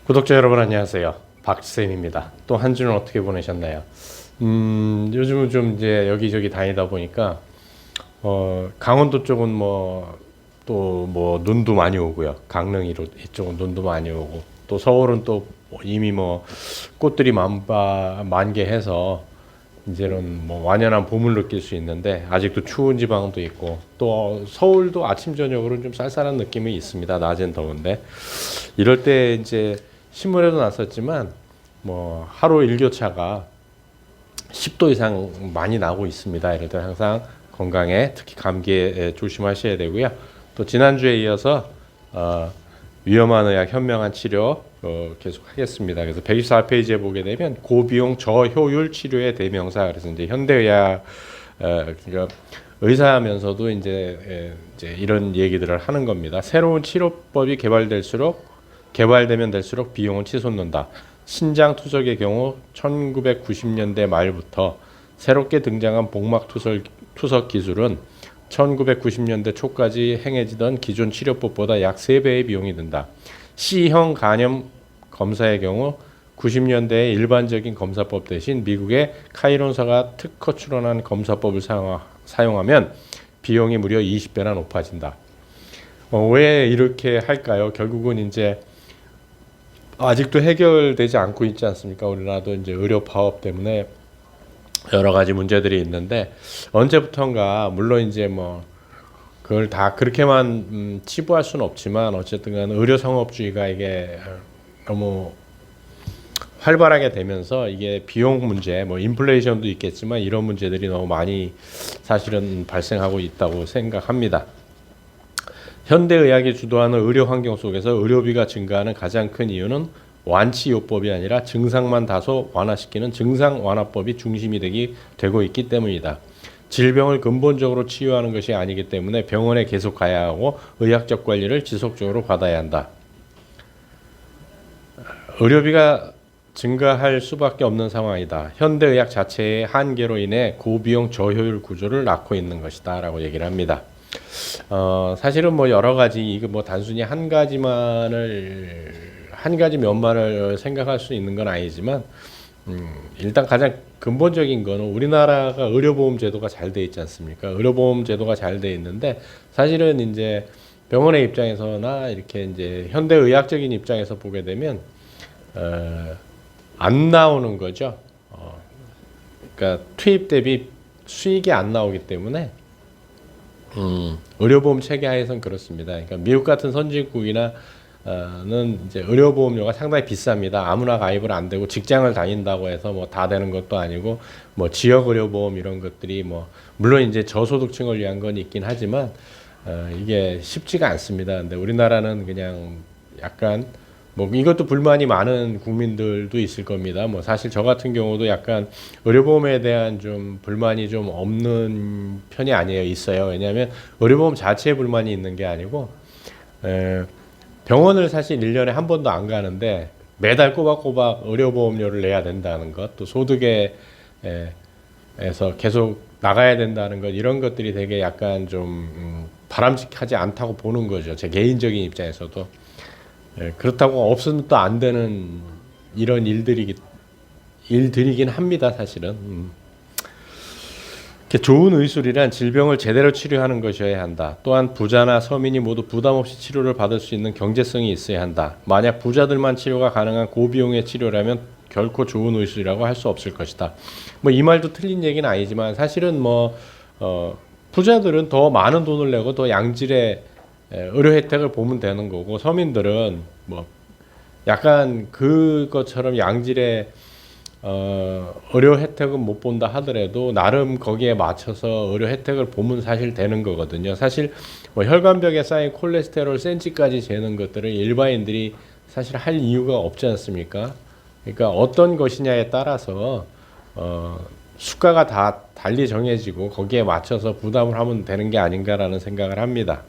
구독자 여러분 안녕하세요. 박쌤입니다. 또 한 주는 어떻게 보내셨나요? 요즘은 좀 이제 여기저기 다니다 보니까 강원도 쪽은 또 눈도 많이 오고요. 강릉 이쪽은 눈도 많이 오고 또 서울은 또 이미 꽃들이 만개해서 이제는 완연한 봄을 느낄 수 있는데 아직도 추운 지방도 있고 또 서울도 아침 저녁으로는 좀 쌀쌀한 느낌이 있습니다. 낮엔 더운데 이럴 때 이제 신문에도 났었지만 하루 일교차가 10도 이상 많이 나고 있습니다. 이럴 때 항상 건강에 특히 감기에 조심하셔야 되고요. 또 지난주에 이어서 위험한 의학 현명한 치료 계속 하겠습니다. 그래서 124페이지에 보게 되면 고비용 저효율 치료의 대명사, 그래서 이제 현대의학 그러니까 의사하면서도 이제 이런 얘기들을 하는 겁니다. 새로운 치료법이 개발되면 될수록 비용은 치솟는다. 신장 투석의 경우 1990년대 말부터 새롭게 등장한 복막 투석 기술은 1990년대 초까지 행해지던 기존 치료법보다 약 3배의 비용이 든다. C형 간염 검사의 경우 90년대의 일반적인 검사법 대신 미국의 카이론사가 특허 출원한 검사법을 사용하면 비용이 무려 20배나 높아진다. 왜 이렇게 할까요? 결국은 이제 아직도 해결되지 않고 있지 않습니까? 우리나라도 이제 의료 파업 때문에 여러 가지 문제들이 있는데 언제부턴가 물론 이제 그걸 다 그렇게만 치부할 수는 없지만 어쨌든 간 의료 상업주의가 이게 너무 활발하게 되면서 이게 비용 문제, 인플레이션도 있겠지만 이런 문제들이 너무 많이 사실은 발생하고 있다고 생각합니다. 현대의학이 주도하는 의료 환경 속에서 의료비가 증가하는 가장 큰 이유는 완치요법이 아니라 증상만 다소 완화시키는 증상완화법이 중심이 되고 있기 때문이다. 질병을 근본적으로 치유하는 것이 아니기 때문에 병원에 계속 가야 하고 의학적 관리를 지속적으로 받아야 한다. 의료비가 증가할 수밖에 없는 상황이다. 현대의학 자체의 한계로 인해 고비용 저효율 구조를 낳고 있는 것이다 라고 얘기를 합니다. 사실은 여러 가지 이거 단순히 한 가지 면만을 생각할 수 있는 건 아니지만 일단 가장 근본적인 거는 우리나라가 의료보험 제도가 잘 돼 있지 않습니까? 의료보험 제도가 잘 돼 있는데 사실은 이제 병원의 입장에서나 이렇게 이제 현대의학적인 입장에서 보게 되면 안 나오는 거죠. 그러니까 투입 대비 수익이 안 나오기 때문에 의료보험 체계 하에선 그렇습니다. 그러니까 미국 같은 선진국이나 는 이제 의료보험료가 상당히 비쌉니다. 아무나 가입을 안 되고 직장을 다닌다고 해서 다 되는 것도 아니고 지역 의료보험 이런 것들이 물론 이제 저소득층을 위한 건 있긴 하지만 이게 쉽지가 않습니다. 근데 우리나라는 그냥 약간 이것도 불만이 많은 국민들도 있을 겁니다. 사실 저 같은 경우도 약간 의료보험에 대한 좀 불만이 좀 없는 편이 아니에요. 있어요. 왜냐하면 의료보험 자체에 불만이 있는 게 아니고 병원을 사실 1년에 한 번도 안 가는데 매달 꼬박꼬박 의료보험료를 내야 된다는 것, 또 소득에서 계속 나가야 된다는 것, 이런 것들이 되게 약간 좀 바람직하지 않다고 보는 거죠. 제 개인적인 입장에서도. 그렇다고 없으면 또 안 되는 이런 일들이긴 합니다, 사실은. 좋은 의술이란 질병을 제대로 치료하는 것이어야 한다. 또한 부자나 서민이 모두 부담 없이 치료를 받을 수 있는 경제성이 있어야 한다. 만약 부자들만 치료가 가능한 고비용의 치료라면 결코 좋은 의술이라고 할 수 없을 것이다. 이 말도 틀린 얘기는 아니지만 사실은 부자들은 더 많은 돈을 내고 더 양질의 의료 혜택을 보면 되는 거고, 서민들은 약간 그것처럼 양질의 의료 혜택은 못 본다 하더라도 나름 거기에 맞춰서 의료 혜택을 보면 사실 되는 거거든요. 사실 혈관벽에 쌓인 콜레스테롤 센치까지 재는 것들을 일반인들이 사실 할 이유가 없지 않습니까? 그러니까 어떤 것이냐에 따라서 수가가 다 달리 정해지고 거기에 맞춰서 부담을 하면 되는 게 아닌가라는 생각을 합니다.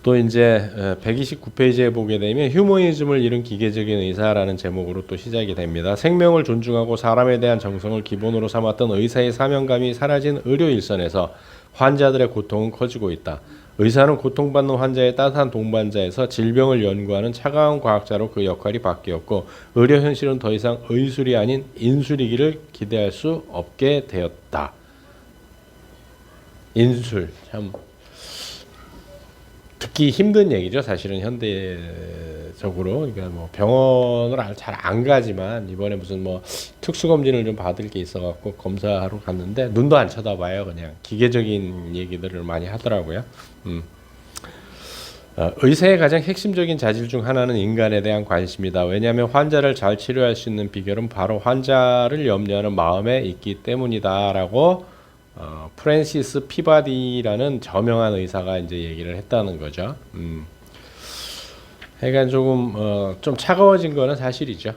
또 이제 129페이지에 보게 되면 휴머니즘을 잃은 기계적인 의사라는 제목으로 또 시작이 됩니다. 생명을 존중하고 사람에 대한 정성을 기본으로 삼았던 의사의 사명감이 사라진 의료 일선에서 환자들의 고통은 커지고 있다. 의사는 고통받는 환자의 따뜻한 동반자에서 질병을 연구하는 차가운 과학자로 그 역할이 바뀌었고 의료 현실은 더 이상 의술이 아닌 인술이기를 기대할 수 없게 되었다. 인술 참 듣기 힘든 얘기죠. 사실은 현대적으로 그러니까 뭐 병원을 잘 안 가지만 이번에 무슨 뭐 특수 검진을 좀 받을 게 있어갖고 검사하러 갔는데 눈도 안 쳐다봐요. 그냥 기계적인 얘기들을 많이 하더라고요. 의사의 가장 핵심적인 자질 중 하나는 인간에 대한 관심이다. 왜냐하면 환자를 잘 치료할 수 있는 비결은 바로 환자를 염려하는 마음에 있기 때문이다라고 프랜시스 피바디라는 저명한 의사가 이제 얘기를 했다는 거죠. 그러니까 조금 좀 차가워진 거는 사실이죠.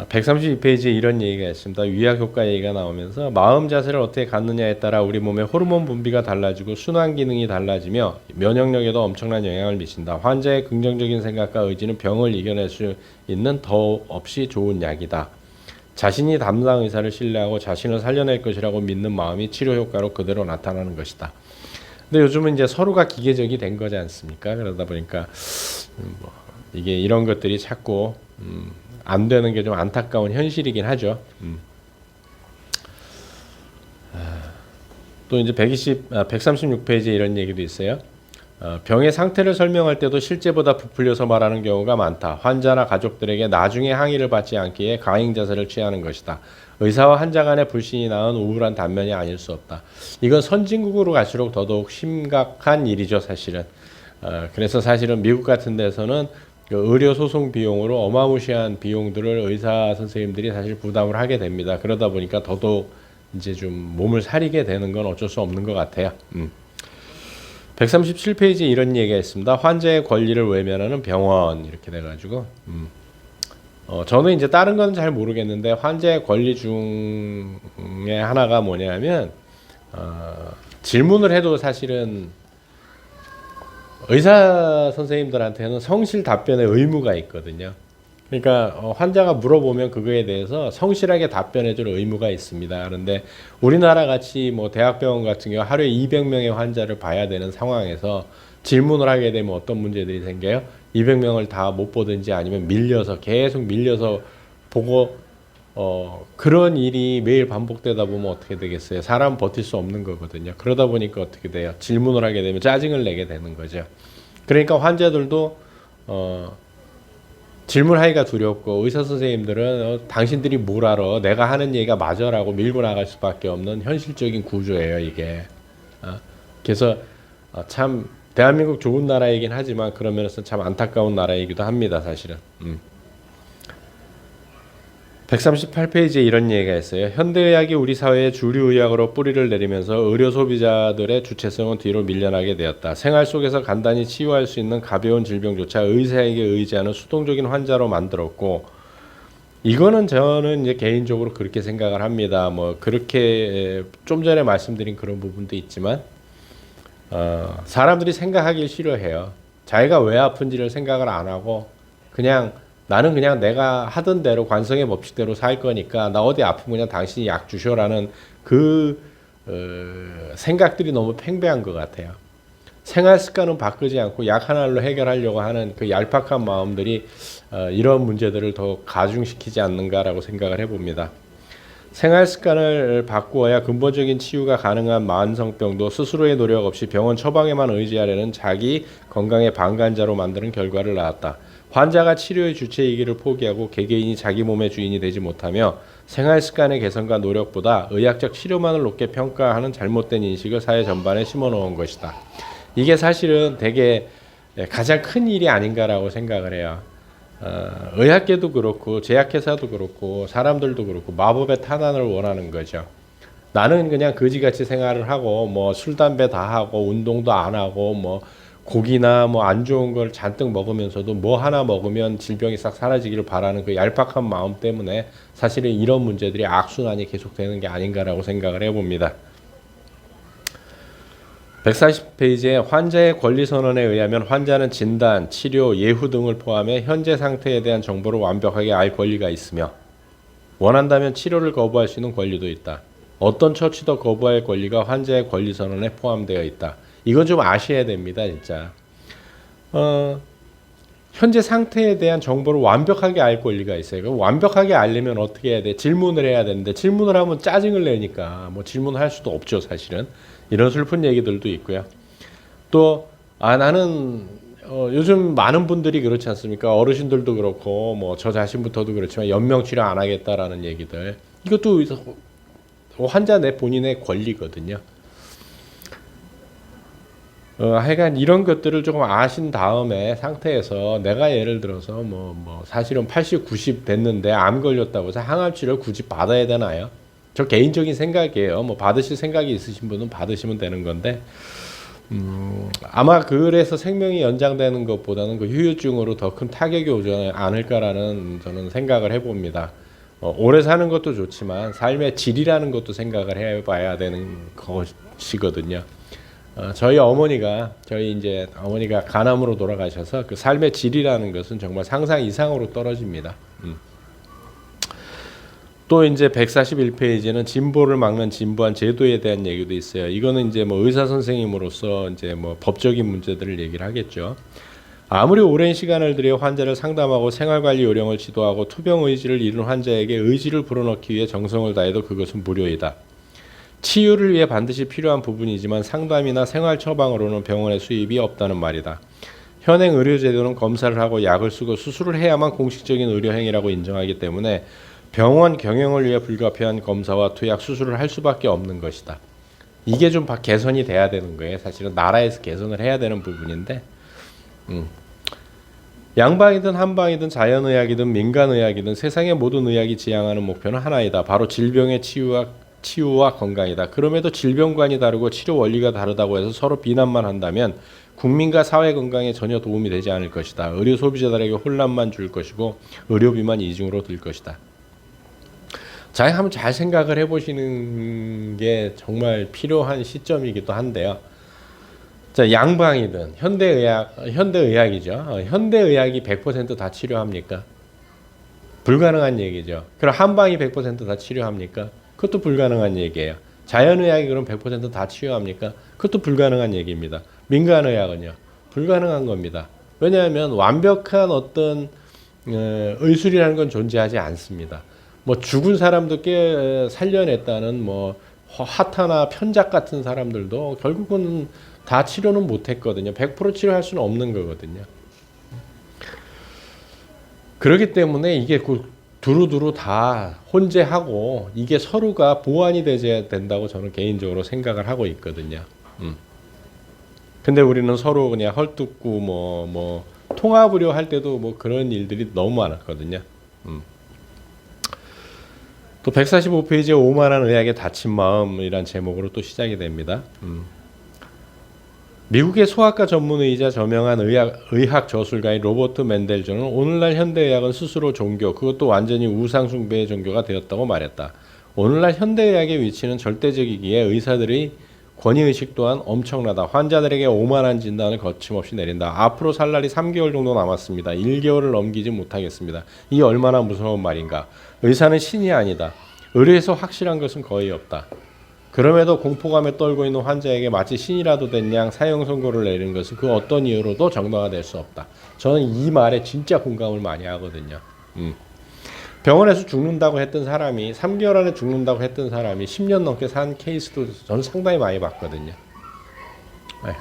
132페이지에 이런 얘기가 있습니다. 위약 효과 얘기가 나오면서 마음 자세를 어떻게 갖느냐에 따라 우리 몸의 호르몬 분비가 달라지고 순환 기능이 달라지며 면역력에도 엄청난 영향을 미친다. 환자의 긍정적인 생각과 의지는 병을 이겨낼 수 있는 더없이 좋은 약이다. 자신이 담당 의사를 신뢰하고 자신을 살려낼 것이라고 믿는 마음이 치료 효과로 그대로 나타나는 것이다. 근데 요즘은 이제 서로가 기계적이 된 거지 않습니까? 그러다 보니까 뭐 이게 이런 것들이 자꾸 안 되는 게 좀 안타까운 현실이긴 하죠. 또 이제 136페이지에 이런 얘기도 있어요. 병의 상태를 설명할 때도 실제보다 부풀려서 말하는 경우가 많다. 환자나 가족들에게 나중에 항의를 받지 않기에 가행 자세를 취하는 것이다. 의사와 환자 간의 불신이 낳은 우울한 단면이 아닐 수 없다. 이건 선진국으로 갈수록 더더욱 심각한 일이죠, 사실은. 그래서 사실은 미국 같은 데서는 의료 소송 비용으로 어마무시한 비용들을 의사 선생님들이 사실 부담을 하게 됩니다. 그러다 보니까 더더욱 이제 좀 몸을 사리게 되는 건 어쩔 수 없는 것 같아요. 137페이지에 이런 얘기가 있습니다. 환자의 권리를 외면하는 병원 이렇게 돼가지고 저는 이제 다른 건 잘 모르겠는데 환자의 권리 중에 하나가 뭐냐면 질문을 해도 사실은 의사 선생님들한테는 성실 답변의 의무가 있거든요. 그러니까 환자가 물어보면 그거에 대해서 성실하게 답변해줄 의무가 있습니다. 그런데 우리나라 같이 뭐 대학병원 같은 경우 하루에 200명의 환자를 봐야 되는 상황에서 질문을 하게 되면 어떤 문제들이 생겨요? 200명을 다 못 보든지 아니면 계속 밀려서 보고 그런 일이 매일 반복되다 보면 어떻게 되겠어요? 사람 버틸 수 없는 거거든요. 그러다 보니까 어떻게 돼요? 질문을 하게 되면 짜증을 내게 되는 거죠. 그러니까 환자들도 질문하기가 두렵고 의사 선생님들은 당신들이 뭘 알아? 내가 하는 얘기가 맞아라고 밀고 나갈 수밖에 없는 현실적인 구조예요, 이게. 그래서 참 대한민국 좋은 나라이긴 하지만 그런 면에서 참 안타까운 나라이기도 합니다, 사실은. 138페이지에 이런 얘기가 있어요. 현대의학이 우리 사회의 주류의학으로 뿌리를 내리면서 의료 소비자들의 주체성은 뒤로 밀려나게 되었다. 생활 속에서 간단히 치유할 수 있는 가벼운 질병조차 의사에게 의지하는 수동적인 환자로 만들었고, 이거는 저는 이제 개인적으로 그렇게 생각을 합니다. 뭐 그렇게 좀 전에 말씀드린 그런 부분도 있지만 사람들이 생각하기 싫어해요. 자기가 왜 아픈지를 생각을 안 하고 나는 그냥 내가 하던 대로 관성의 법칙대로 살 거니까 나 어디 아프면 그냥 당신이 약 주셔라는 생각들이 너무 팽배한 것 같아요. 생활 습관은 바꾸지 않고 약 하나로 해결하려고 하는 그 얄팍한 마음들이 이런 문제들을 더 가중시키지 않는가라고 생각을 해봅니다. 생활 습관을 바꾸어야 근본적인 치유가 가능한 만성병도 스스로의 노력 없이 병원 처방에만 의지하려는 자기 건강의 방관자로 만드는 결과를 낳았다. 환자가 치료의 주체이기를 포기하고 개개인이 자기 몸의 주인이 되지 못하며 생활 습관의 개선과 노력보다 의학적 치료만을 높게 평가하는 잘못된 인식을 사회 전반에 심어놓은 것이다. 이게 사실은 되게 가장 큰 일이 아닌가라고 생각을 해요. 의학계도 그렇고 제약회사도 그렇고 사람들도 그렇고 마법의 탄환을 원하는 거죠. 나는 그냥 거지같이 생활을 하고 뭐 술 담배 다 하고 운동도 안 하고 뭐 고기나 뭐 안 좋은 걸 잔뜩 먹으면서도 뭐 하나 먹으면 질병이 싹 사라지기를 바라는 그 얄팍한 마음 때문에 사실은 이런 문제들이 악순환이 계속되는 게 아닌가라고 생각을 해봅니다. 140페이지에 환자의 권리선언에 의하면 환자는 진단, 치료, 예후 등을 포함해 현재 상태에 대한 정보를 완벽하게 알 권리가 있으며 원한다면 치료를 거부할 수 있는 권리도 있다. 어떤 처치도 거부할 권리가 환자의 권리 선언에 포함되어 있다. 이건 좀 아셔야 됩니다, 진짜. 현재 상태에 대한 정보를 완벽하게 알 권리가 있어요. 그럼 완벽하게 알려면 어떻게 해야 돼? 질문을 해야 되는데 질문을 하면 짜증을 내니까 뭐 질문을 할 수도 없죠, 사실은. 이런 슬픈 얘기들도 있고요. 또 나는 요즘 많은 분들이 그렇지 않습니까? 어르신들도 그렇고 뭐 저 자신부터도 그렇지만 연명 치료 안 하겠다라는 얘기들. 이것도 환자 내 본인의 권리거든요. 하여간 이런 것들을 조금 아신 다음에 상태에서 내가 예를 들어서 뭐 사실은 80, 90 됐는데 암 걸렸다고 해서 항암 치료를 굳이 받아야 되나요? 저 개인적인 생각이에요. 뭐 받으실 생각이 있으신 분은 받으시면 되는 건데 아마 그래서 생명이 연장되는 것보다는 그 후유증으로 더 큰 타격이 오지 않을까라는 저는 생각을 해봅니다. 오래 사는 것도 좋지만 삶의 질이라는 것도 생각을 해봐야 되는 것이거든요. 저희 이제 어머니가 간암으로 돌아가셔서 그 삶의 질이라는 것은 정말 상상 이상으로 떨어집니다. 또 이제 141페이지는 진보를 막는 진보한 제도에 대한 얘기도 있어요. 이거는 이제 뭐 의사 선생님으로서 이제 뭐 법적인 문제들을 얘기를 하겠죠. 아무리 오랜 시간을 들여 환자를 상담하고 생활관리 요령을 지도하고 투병 의지를 잃은 환자에게 의지를 불어넣기 위해 정성을 다해도 그것은 무료이다. 치유를 위해 반드시 필요한 부분이지만 상담이나 생활 처방으로는 병원의 수입이 없다는 말이다. 현행 의료제도는 검사를 하고 약을 쓰고 수술을 해야만 공식적인 의료 행위라고 인정하기 때문에 병원 경영을 위해 불가피한 검사와 투약, 수술을 할 수밖에 없는 것이다. 이게 좀 개선이 돼야 되는 거예요. 사실은 나라에서 개선을 해야 되는 부분인데 양방이든 한방이든 자연의학이든 민간의학이든 세상의 모든 의학이 지향하는 목표는 하나이다. 바로 질병의 치유와 건강이다. 그럼에도 질병관이 다르고 치료 원리가 다르다고 해서 서로 비난만 한다면 국민과 사회 건강에 전혀 도움이 되지 않을 것이다. 의료 소비자들에게 혼란만 줄 것이고 의료비만 이중으로 들 것이다. 자, 한번 잘 생각을 해보시는 게 정말 필요한 시점이기도 한데요. 자, 양방이든 현대의학이죠. 현대의학이 100% 다 치료합니까? 불가능한 얘기죠. 그럼 한방이 100% 다 치료합니까? 그것도 불가능한 얘기예요. 자연의학이 그럼 100% 다 치료합니까? 그것도 불가능한 얘기입니다. 민간의학은요? 불가능한 겁니다. 왜냐하면 완벽한 어떤 의술이라는 건 존재하지 않습니다. 뭐 죽은 사람도 살려냈다는 뭐 하타나 편작 같은 사람들도 결국은 다 치료는 못했거든요. 100% 치료할 수는 없는 거거든요. 그렇기 때문에 이게 두루두루 다 혼재하고 이게 서로가 보완이 되어야 된다고 저는 개인적으로 생각을 하고 있거든요. 근데 우리는 서로 그냥 헐뜯고 뭐 통합으려 할 때도 뭐 그런 일들이 너무 많았거든요. 또 145페이지에 오만한 의학의 다친 마음이란 제목으로 또 시작이 됩니다. 미국의 소아과 전문의이자 저명한 의학 저술가인 로버트 맨델존은 오늘날 현대의학은 스스로 종교, 그것도 완전히 우상 숭배의 종교가 되었다고 말했다. 오늘날 현대의학의 위치는 절대적이기에 의사들의 권위의식 또한 엄청나다. 환자들에게 오만한 진단을 거침없이 내린다. 앞으로 살 날이 3개월 정도 남았습니다. 1개월을 넘기지 못하겠습니다. 이 얼마나 무서운 말인가. 의사는 신이 아니다. 의료에서 확실한 것은 거의 없다. 그럼에도 공포감에 떨고 있는 환자에게 마치 신이라도 된 양 사형 선고를 내리는 것은 그 어떤 이유로도 정당화될 수 없다. 저는 이 말에 진짜 공감을 많이 하거든요. 병원에서 죽는다고 했던 사람이 3개월 안에 죽는다고 했던 사람이 10년 넘게 산 케이스도 저는 상당히 많이 봤거든요. 네.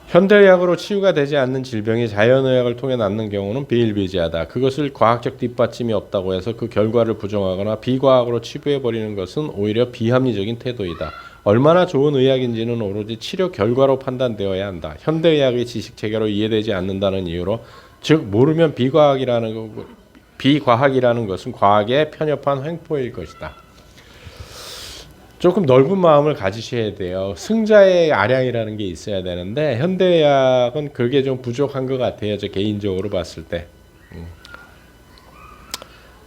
현대의학으로 치유가 되지 않는 질병이 자연의학을 통해 낫는 경우는 비일비재하다. 그것을 과학적 뒷받침이 없다고 해서 그 결과를 부정하거나 비과학으로 치부해버리는 것은 오히려 비합리적인 태도이다. 얼마나 좋은 의학인지는 오로지 치료 결과로 판단되어야 한다. 현대의학의 지식체계로 이해되지 않는다는 이유로, 즉 모르면 비과학이라는 것은 과학에 편협한 횡포일 것이다. 조금 넓은 마음을 가지셔야 돼요. 승자의 아량이라는 게 있어야 되는데 현대의학은 그게 좀 부족한 것 같아요. 저 개인적으로 봤을 때.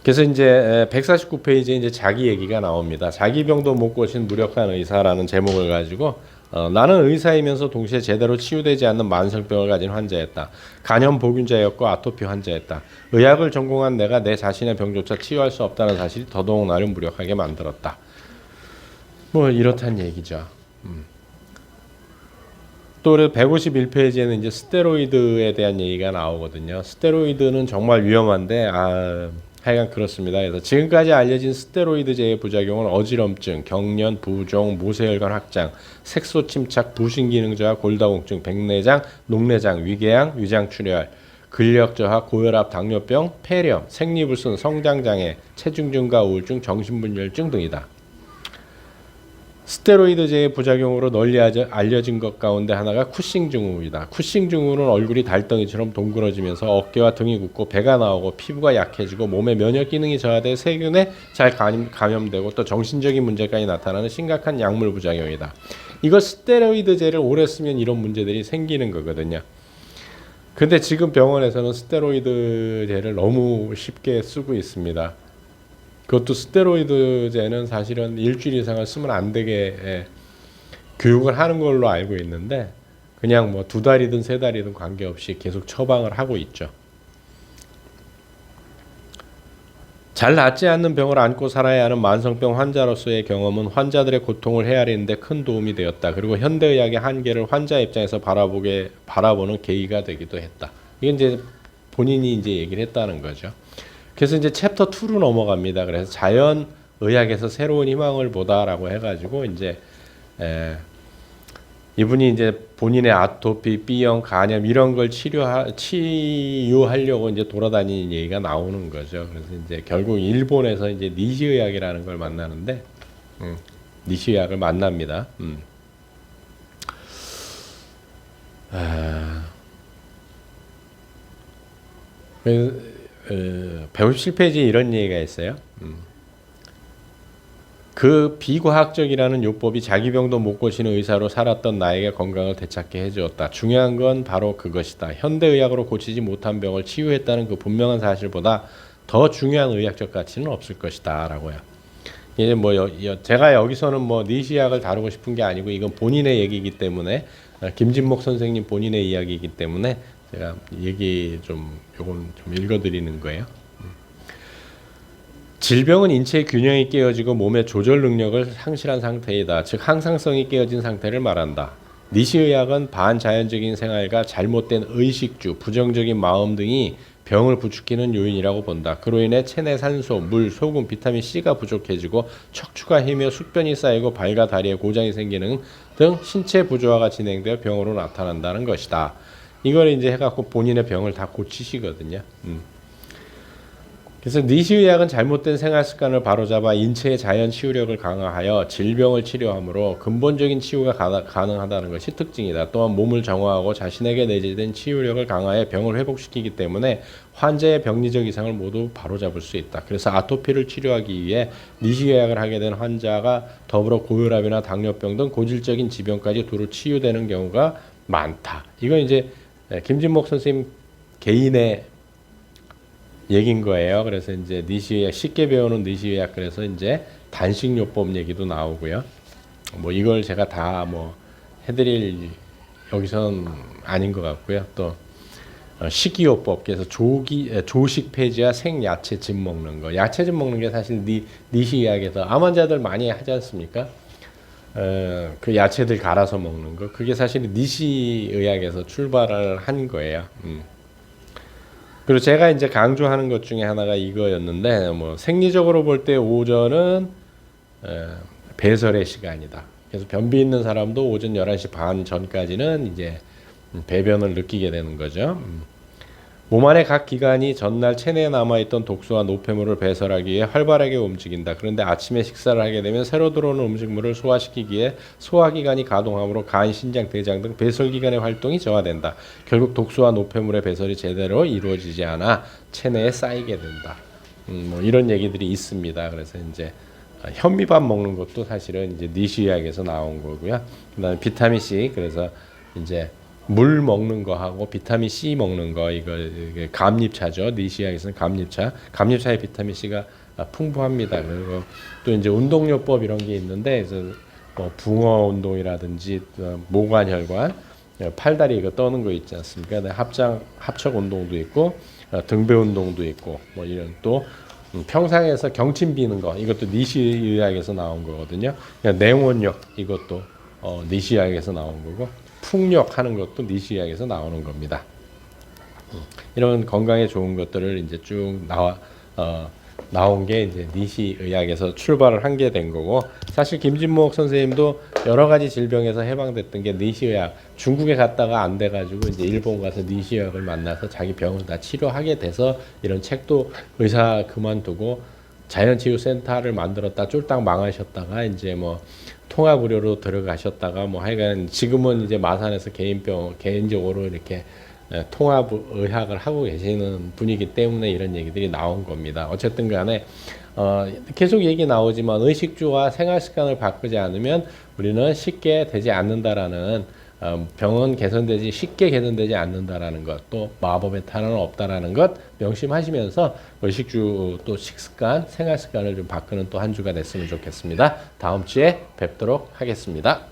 그래서 이제 149페이지에 이제 자기 얘기가 나옵니다. 자기 병도 못 고친 무력한 의사라는 제목을 가지고 나는 의사이면서 동시에 제대로 치유되지 않는 만성병을 가진 환자였다. 간염 보균자였고 아토피 환자였다. 의학을 전공한 내가 내 자신의 병조차 치유할 수 없다는 사실이 더더욱 나를 무력하게 만들었다. 뭐 이렇단 얘기죠. 또 151페이지에는 이제 스테로이드에 대한 얘기가 나오거든요. 스테로이드는 정말 위험한데 하여간 그렇습니다. 그래서 지금까지 알려진 스테로이드제의 부작용은 어지럼증, 경련, 부종, 모세혈관 확장, 색소 침착, 부신 기능 저하, 골다공증, 백내장, 녹내장, 위궤양, 위장출혈, 근력 저하, 고혈압, 당뇨병, 폐렴, 생리불순, 성장장애, 체중 증가, 우울증, 정신분열증 등이다. 스테로이드제의 부작용으로 널리 알려진 것 가운데 하나가 쿠싱 증후입니다. 쿠싱 증후는 얼굴이 달덩이처럼 동그러지면서 어깨와 등이 굽고 배가 나오고 피부가 약해지고 몸의 면역 기능이 저하돼 세균에 잘 감염되고 또 정신적인 문제까지 나타나는 심각한 약물 부작용이다. 이거 스테로이드제를 오래 쓰면 이런 문제들이 생기는 거거든요. 근데 지금 병원에서는 스테로이드제를 너무 쉽게 쓰고 있습니다. 그것도 스테로이드제는 사실은 일주일 이상을 쓰면 안 되게 교육을 하는 걸로 알고 있는데 그냥 뭐 2달이든 3달이든 관계없이 계속 처방을 하고 있죠. 잘 낫지 않는 병을 안고 살아야 하는 만성병 환자로서의 경험은 환자들의 고통을 헤아리는 데 큰 도움이 되었다. 그리고 현대의학의 한계를 환자 입장에서 바라보는 계기가 되기도 했다. 이게 이제 본인이 이제 얘기를 했다는 거죠. 그래서 이제 챕터 2로 넘어갑니다. 그래서 자연의학에서 새로운 희망을 보다라고 해가지고 이제 이분이 이제 본인의 아토피, B형, 간염 이런 걸 치유하려고 이제 돌아다니는 얘기가 나오는 거죠. 그래서 이제 결국 일본에서 이제 니시의학이라는 걸 만나는데, 니시의학을 만납니다. 157페이지에 이런 얘기가 있어요. 그 비과학적이라는 요법이 자기 병도 못 고치는 의사로 살았던 나에게 건강을 되찾게 해주었다. 중요한 건 바로 그것이다. 현대의학으로 고치지 못한 병을 치유했다는 그 분명한 사실보다 더 중요한 의학적 가치는 없을 것이다 라고요. 이제 뭐 제가 여기서는 뭐 니시의학을 다루고 싶은 게 아니고 이건 본인의 얘기이기 때문에 김진목 선생님 본인의 이야기이기 때문에 제가 요건 좀 읽어드리는 거예요. 질병은 인체의 균형이 깨어지고 몸의 조절 능력을 상실한 상태이다. 즉 항상성이 깨어진 상태를 말한다. 니시의학은 반자연적인 생활과 잘못된 의식주, 부정적인 마음 등이 병을 부추기는 요인이라고 본다. 그로 인해 체내 산소, 물, 소금, 비타민 C가 부족해지고 척추가 휘며 숙변이 쌓이고 발과 다리에 고장이 생기는 등 신체 부조화가 진행되어 병으로 나타난다는 것이다. 이걸 이제 해갖고 본인의 병을 다 고치시거든요. 그래서 니시의학은 잘못된 생활 습관을 바로잡아 인체의 자연 치유력을 강화하여 질병을 치료하므로 근본적인 치유가 가능하다는 것이 특징이다. 또한 몸을 정화하고 자신에게 내재된 치유력을 강화해 병을 회복시키기 때문에 환자의 병리적 이상을 모두 바로잡을 수 있다. 그래서 아토피를 치료하기 위해 니시의학을 하게 된 환자가 더불어 고혈압이나 당뇨병 등 고질적인 질병까지 두루 치유되는 경우가 많다. 이건 이제 김진목 선생님 개인의 얘긴 거예요. 그래서 이제 니시의학 쉽게 배우는 니시의학 그래서 이제 단식요법 얘기도 나오고요. 뭐 이걸 제가 다 뭐 해드릴 여기서는 아닌 것 같고요. 또 식이요법 그래서 조식 폐지와 생야채즙 먹는 거. 야채즙 먹는 게 사실 니시의학에서 암 환자들 많이 하지 않습니까? 그 야채들 갈아서 먹는 거. 그게 사실 니시의학에서 출발을 한 거예요. 그리고 제가 이제 강조하는 것 중에 하나가 이거였는데, 뭐 생리적으로 볼 때 오전은 배설의 시간이다. 그래서 변비 있는 사람도 오전 11시 반 전까지는 이제 배변을 느끼게 되는 거죠. 몸 안의 각 기관이 전날 체내에 남아있던 독소와 노폐물을 배설하기 위해 활발하게 움직인다. 그런데 아침에 식사를 하게 되면 새로 들어오는 음식물을 소화시키기에 소화기관이 가동하므로 간, 신장, 대장 등 배설기관의 활동이 저하된다. 결국 독소와 노폐물의 배설이 제대로 이루어지지 않아 체내에 쌓이게 된다. 뭐 이런 얘기들이 있습니다. 그래서 이제 현미밥 먹는 것도 사실은 이제 니시의학에서 나온 거고요. 그다음에 비타민 C 그래서 이제 물 먹는 거 하고 비타민 C 먹는 거 이거 감잎차죠. 니시의학에서는 감잎차에 비타민 C가 풍부합니다. 그리고 또 이제 운동요법 이런 게 있는데 그래서 뭐 붕어 운동이라든지 모관혈관, 팔다리 이거 떠는 거 있지 않습니까? 네, 합척 운동도 있고 등배 운동도 있고 뭐 이런 또 평상에서 경침 비는 거 이것도 니시의학에서 나온 거거든요. 그러니까 냉원력 이것도 니시의학에서 나온 거고 풍력 하는 것도 니시의학에서 나오는 겁니다. 이런 건강에 좋은 것들을 이제 쭉 나온 게 이제 니시 의학에서 출발을 한 게 된 거고 사실 김진목 선생님도 여러 가지 질병에서 해방됐던 게 니시 의학 중국에 갔다가 안 돼가지고 이제 일본 가서 니시 의학을 만나서 자기 병을 다 치료하게 돼서 이런 책도 의사 그만두고 자연치유센터를 만들었다 쫄딱 망하셨다가 이제 뭐 통합의료로 들어가셨다가 뭐 하여간 지금은 이제 마산에서 개인적으로 이렇게 통합의학을 하고 계시는 분이기 때문에 이런 얘기들이 나온 겁니다. 어쨌든 간에 계속 얘기 나오지만 의식주와 생활습관을 바꾸지 않으면 우리는 쉽게 되지 않는다라는 병은 쉽게 개선되지 않는다라는 것, 또 마법의 탄환은 없다라는 것 명심하시면서 의식주 또 식습관, 생활습관을 좀 바꾸는 또 한 주가 됐으면 좋겠습니다. 다음 주에 뵙도록 하겠습니다.